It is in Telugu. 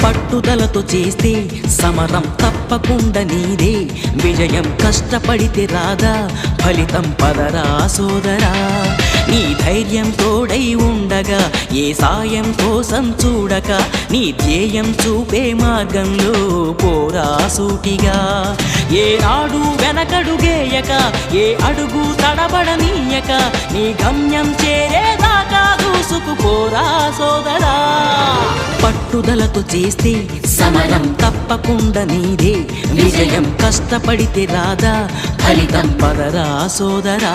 పట్టుదలతో చేస్తే సమరం తప్పకుండా నీదే, విజయం కష్టపడితే రాదా ఫలితం పదరా సోదరా. నీ ధైర్యం తోడై ఉండగా ఏ సాయం కోసం చూడక, నీ ధ్యేయం చూపే మార్గంలో పోరా సూటిగా. ఏ నాడు వెనకడుగేయక, ఏ అడుగు తడబడనీయక, నీ గమ్యం చేరేదాకా దూసుకుపోరా సోదరా. పట్టుదలతో చేస్తే సమరం తప్పకుండా నీదే, విజయం కష్టపడితే రాదా ఫలితం పదరా సోదరా.